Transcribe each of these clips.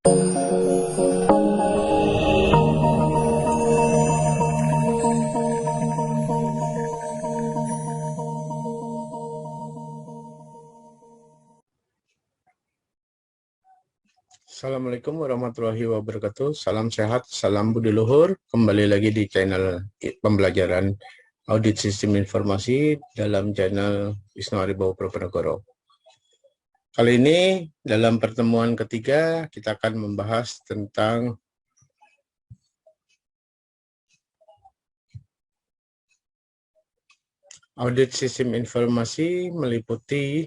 Assalamualaikum warahmatullahi wabarakatuh. Salam sehat, salam budi luhur. Kembali lagi di channel pembelajaran audit sistem informasi dalam channel Wisnu Haribawo Proponegoro. Kali ini dalam pertemuan ketiga kita akan membahas tentang audit sistem informasi meliputi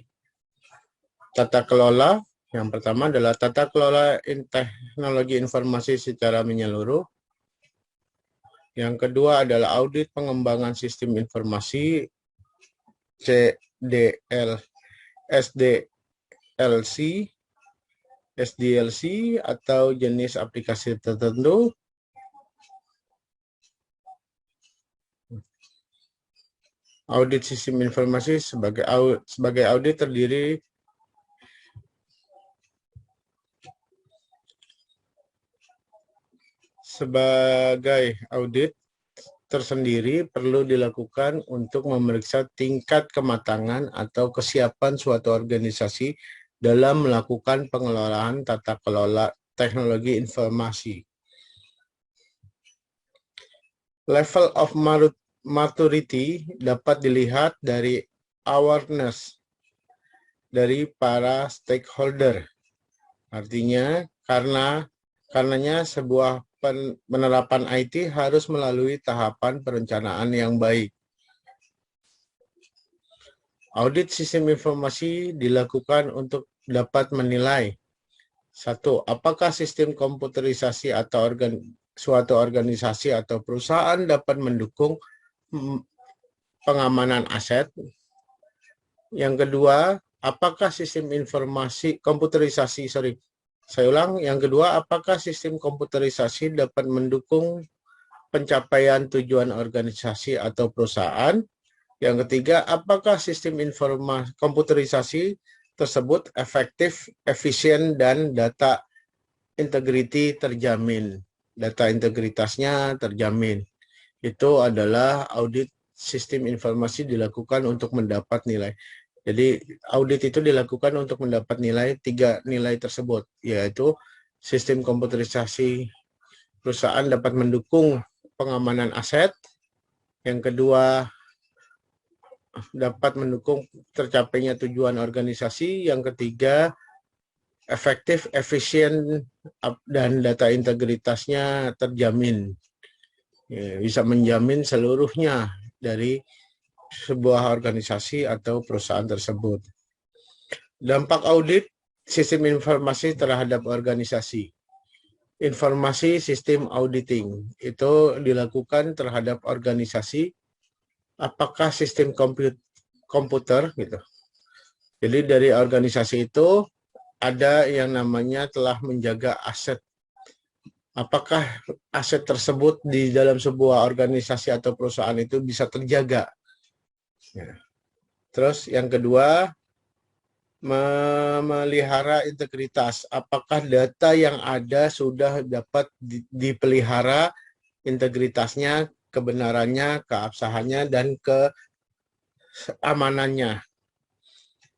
tata kelola. Yang pertama adalah tata kelola teknologi informasi secara menyeluruh. Yang kedua adalah audit pengembangan sistem informasi SDLC atau jenis aplikasi tertentu. Audit sistem informasi sebagai audit terdiri sebagai audit tersendiri perlu dilakukan untuk memeriksa tingkat kematangan atau kesiapan suatu organisasi dalam melakukan pengelolaan tata kelola teknologi informasi. Level of maturity dapat dilihat dari awareness dari para stakeholder. Artinya, karenanya sebuah penerapan IT harus melalui tahapan perencanaan yang baik. Audit sistem informasi dilakukan untuk dapat menilai: 1. Apakah sistem komputerisasi atau suatu organisasi atau perusahaan dapat mendukung pengamanan aset? Yang kedua, apakah sistem Yang kedua, apakah sistem komputerisasi dapat mendukung pencapaian tujuan organisasi atau perusahaan? Yang ketiga, apakah sistem komputerisasi tersebut efektif, efisien, dan data integrity terjamin? Data integritasnya terjamin. Itu adalah audit sistem informasi dilakukan untuk mendapat nilai. Jadi audit itu dilakukan untuk mendapat tiga nilai tersebut, yaitu sistem komputerisasi perusahaan dapat mendukung pengamanan aset. Yang kedua, dapat mendukung tercapainya tujuan organisasi. Yang ketiga, efektif, efisien, dan data integritasnya terjamin. Bisa menjamin seluruhnya dari sebuah organisasi atau perusahaan tersebut. Dampak audit sistem informasi terhadap organisasi. Informasi sistem auditing itu dilakukan terhadap organisasi. Apakah sistem komputer gitu. Jadi dari organisasi itu ada yang namanya telah menjaga aset. Apakah aset tersebut di dalam sebuah organisasi atau perusahaan itu bisa terjaga? Ya. Terus yang kedua, memelihara integritas. Apakah data yang ada sudah dapat dipelihara integritasnya, kebenarannya, keabsahannya, dan keamanannya.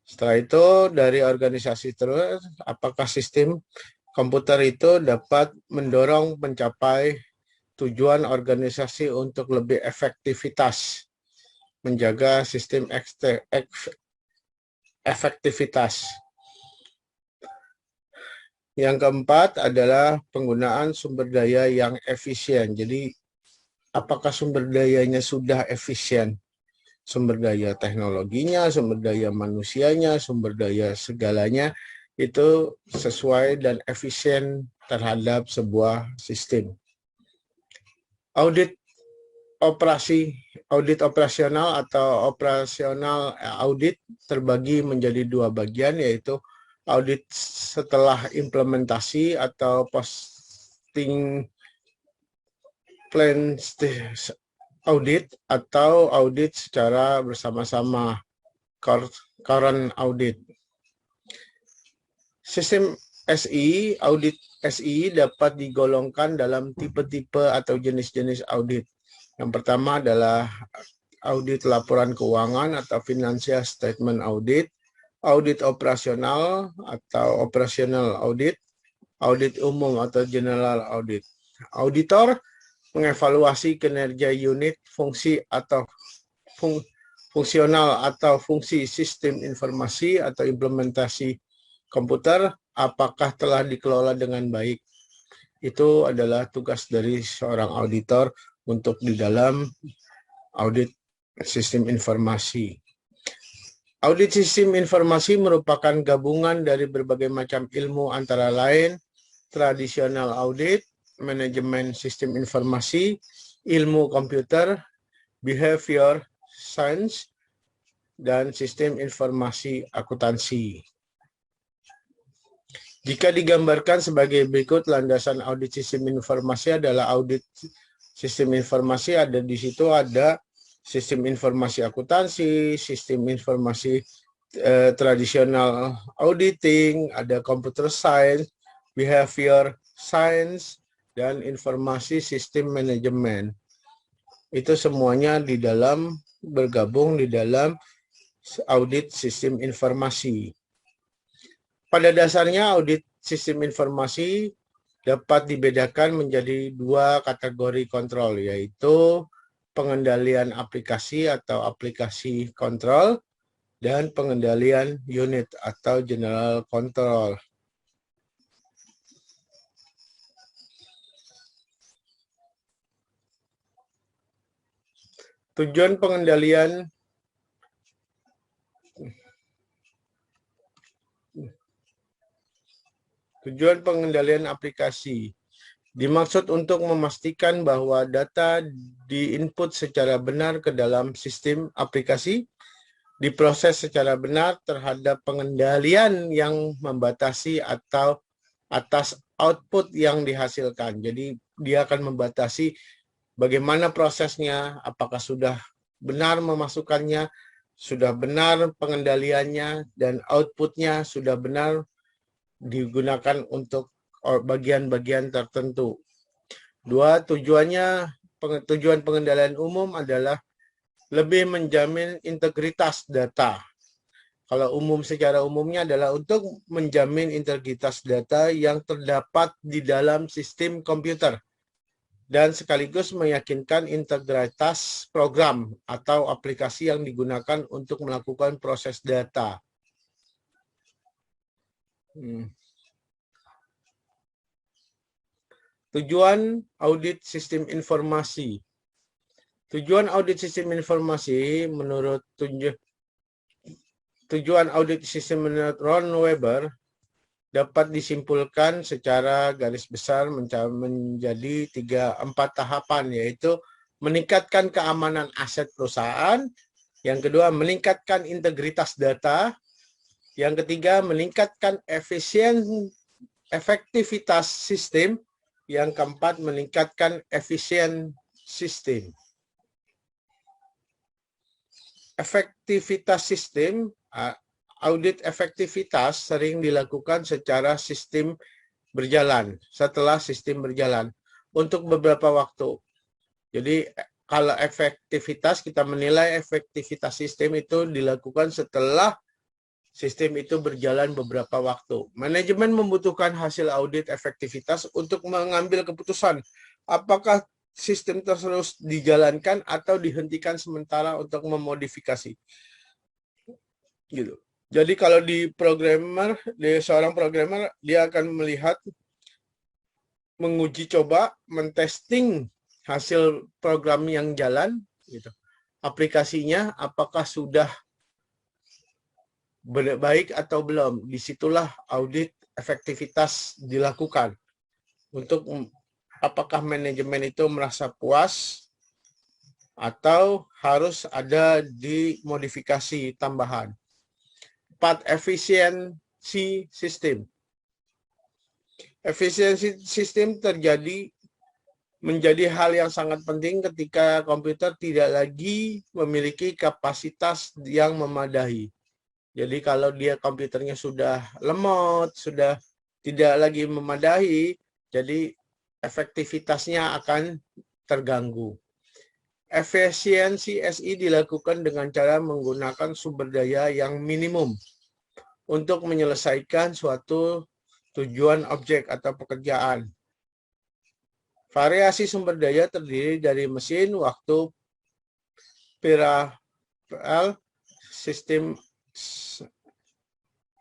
Setelah itu dari organisasi terus, apakah sistem komputer itu dapat mendorong mencapai tujuan organisasi untuk lebih efektivitas, menjaga sistem efektivitas. Yang keempat adalah penggunaan sumber daya yang efisien. Jadi apakah sumber dayanya sudah efisien? Sumber daya teknologinya, sumber daya manusianya, sumber daya segalanya itu sesuai dan efisien terhadap sebuah sistem. Audit operasional atau operasional audit terbagi menjadi dua bagian, yaitu audit setelah implementasi atau posting plan audit atau audit secara bersama-sama, current audit. Sistem audit SI dapat digolongkan dalam tipe-tipe atau jenis-jenis audit. Yang pertama adalah audit laporan keuangan atau financial statement audit, audit operasional atau operational audit, audit umum atau general audit. Auditor mengevaluasi kinerja unit, fungsi atau fungsional atau fungsi sistem informasi atau implementasi komputer, apakah telah dikelola dengan baik. Itu adalah tugas dari seorang auditor untuk di dalam audit sistem informasi. Audit sistem informasi merupakan gabungan dari berbagai macam ilmu antara lain tradisional audit, manajemen sistem informasi, ilmu komputer, behavior science, dan sistem informasi akuntansi. Jika digambarkan sebagai berikut, landasan audit sistem informasi adalah audit sistem informasi, ada di situ ada sistem informasi akuntansi, sistem informasi tradisional auditing, ada computer science, behavior science, dan informasi sistem manajemen. Itu semuanya bergabung di dalam audit sistem informasi. Pada dasarnya audit sistem informasi dapat dibedakan menjadi dua kategori kontrol, yaitu pengendalian aplikasi atau aplikasi kontrol dan pengendalian unit atau general control. Tujuan pengendalian aplikasi dimaksud untuk memastikan bahwa data diinput secara benar ke dalam sistem aplikasi, diproses secara benar terhadap pengendalian yang membatasi atau atas output yang dihasilkan. Jadi dia akan membatasi bagaimana prosesnya, apakah sudah benar memasukkannya, sudah benar pengendaliannya, dan outputnya sudah benar digunakan untuk bagian-bagian tertentu. Tujuan pengendalian umum adalah lebih menjamin integritas data. Kalau secara umumnya adalah untuk menjamin integritas data yang terdapat di dalam sistem komputer dan sekaligus meyakinkan integritas program atau aplikasi yang digunakan untuk melakukan proses data. Tujuan audit sistem informasi. Tujuan audit sistem informasi menurut Ron Weber dapat disimpulkan secara garis besar menjadi 4 tahapan, yaitu meningkatkan keamanan aset perusahaan, yang kedua meningkatkan integritas data, yang ketiga meningkatkan efektivitas sistem, yang keempat meningkatkan efisien sistem. Efektivitas sistem, audit efektivitas sering dilakukan secara sistem berjalan, setelah sistem berjalan untuk beberapa waktu. Jadi kalau efektivitas, kita menilai efektivitas sistem itu dilakukan setelah sistem itu berjalan beberapa waktu. Manajemen membutuhkan hasil audit efektivitas untuk mengambil keputusan apakah sistem terus dijalankan atau dihentikan sementara untuk memodifikasi. Gitu. Jadi kalau seorang programmer, dia akan melihat, menguji coba, mentesting hasil program yang jalan, gitu. Aplikasinya apakah sudah baik atau belum. Disitulah audit efektivitas dilakukan untuk apakah manajemen itu merasa puas atau harus ada dimodifikasi tambahan. 4. Efisiensi sistem. Efisiensi sistem menjadi hal yang sangat penting ketika komputer tidak lagi memiliki kapasitas yang memadai. Jadi kalau komputernya sudah lemot, sudah tidak lagi memadai, jadi efektivitasnya akan terganggu. Efisiensi SI dilakukan dengan cara menggunakan sumber daya yang minimum untuk menyelesaikan suatu tujuan objek atau pekerjaan. Variasi sumber daya terdiri dari mesin, waktu, paralel, sistem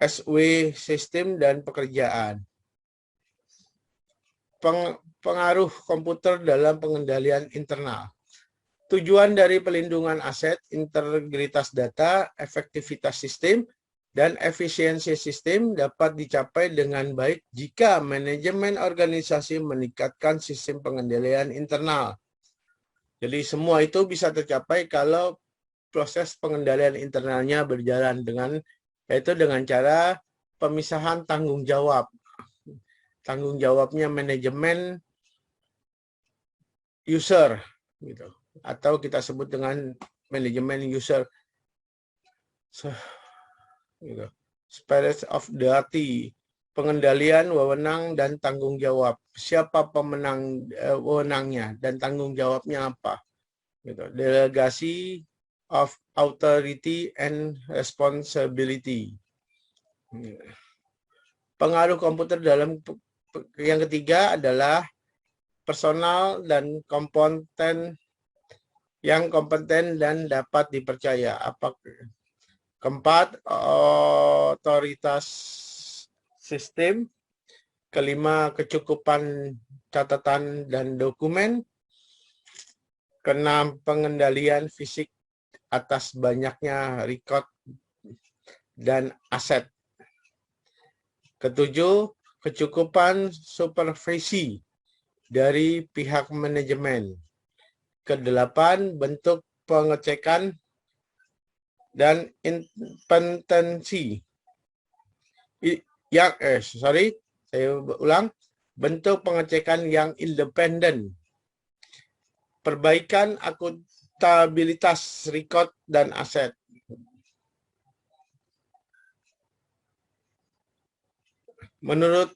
SW, sistem, dan pekerjaan. Pengaruh komputer dalam pengendalian internal. Tujuan dari pelindungan aset, integritas data, efektivitas sistem, dan efisiensi sistem dapat dicapai dengan baik jika manajemen organisasi meningkatkan sistem pengendalian internal. Jadi semua itu bisa tercapai kalau proses pengendalian internalnya berjalan yaitu dengan cara pemisahan tanggung jawab. Tanggung jawabnya manajemen user gitu. Atau kita sebut dengan manajemen user gitu. Spirit of Deity, pengendalian wewenang dan tanggung jawab. Siapa pemenang wewenangnya dan tanggung jawabnya apa? Gitu. Delegasi of authority and responsibility. Pengaruh komputer dalam yang ketiga adalah personal dan kompeten yang kompeten dan dapat dipercaya. Keempat, otoritas sistem. Kelima, kecukupan catatan dan dokumen. Keenam, pengendalian fisik atas banyaknya record dan aset. Ketujuh, kecukupan supervisi dari pihak manajemen. Kedelapan, bentuk pengecekan dan independensi. Saya ulang. Bentuk pengecekan yang independen. Perbaikan akuntabilitas record dan aset. Menurut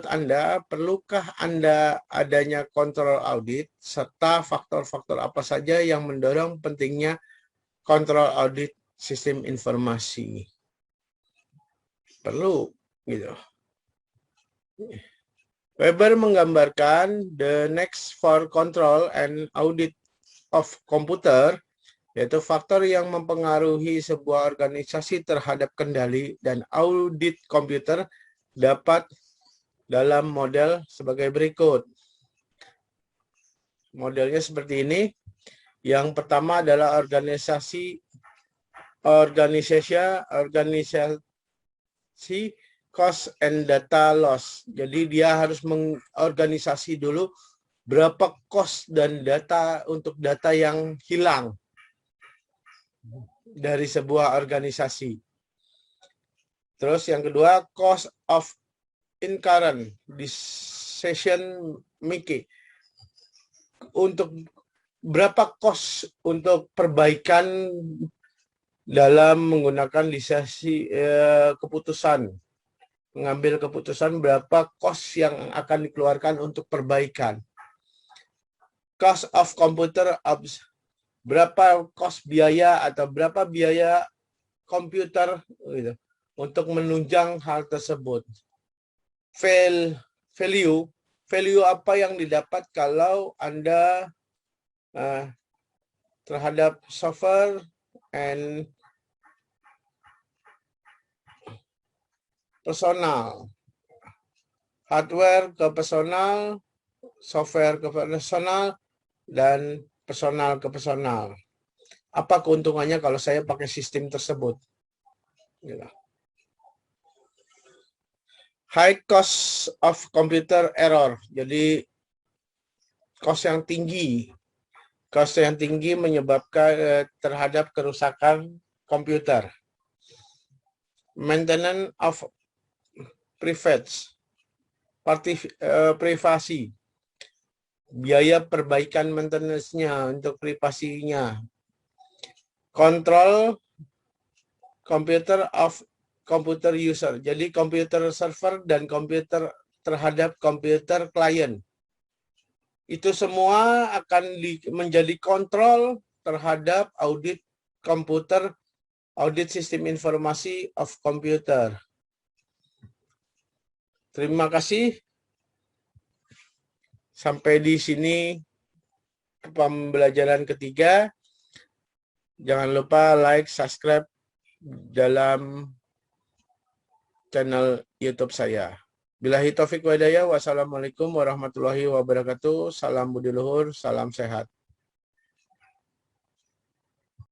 Anda, perlukah adanya kontrol audit serta faktor-faktor apa saja yang mendorong pentingnya kontrol audit sistem informasi? Perlu, gitu. Weber menggambarkan the next for control and audit of computer, yaitu faktor yang mempengaruhi sebuah organisasi terhadap kendali dan audit komputer dapat dalam model sebagai berikut. Modelnya seperti ini. Yang pertama adalah organisasi cost and data loss. Jadi dia harus mengorganisasi dulu berapa cost dan data untuk data yang hilang dari sebuah organisasi. Terus yang kedua, cost of incurrent decision making. Untuk berapa cost untuk perbaikan dalam menggunakan lisensi keputusan. Mengambil keputusan berapa cost yang akan dikeluarkan untuk perbaikan. Cost of computer ops. Berapa cost biaya atau berapa biaya komputer gitu, untuk menunjang hal tersebut. Value apa yang didapat kalau Anda terhadap software and personal. Hardware ke personal, software ke personal, dan personal ke personal. Apa keuntungannya kalau saya pakai sistem tersebut? High cost of computer error. Jadi cost yang tinggi. Cost yang tinggi menyebabkan terhadap kerusakan komputer. Maintenance of privasi. Biaya perbaikan maintenance-nya untuk privasinya. Control computer of komputer user. Jadi komputer server dan komputer terhadap komputer klien. Itu semua akan menjadi kontrol terhadap audit komputer, audit sistem informasi of komputer. Terima kasih. Sampai di sini pembelajaran ketiga. Jangan lupa like, subscribe dalam channel YouTube saya. Billahi taufik wa hidayah. Wassalamualaikum warahmatullahi wabarakatuh. Salam budi luhur, salam sehat.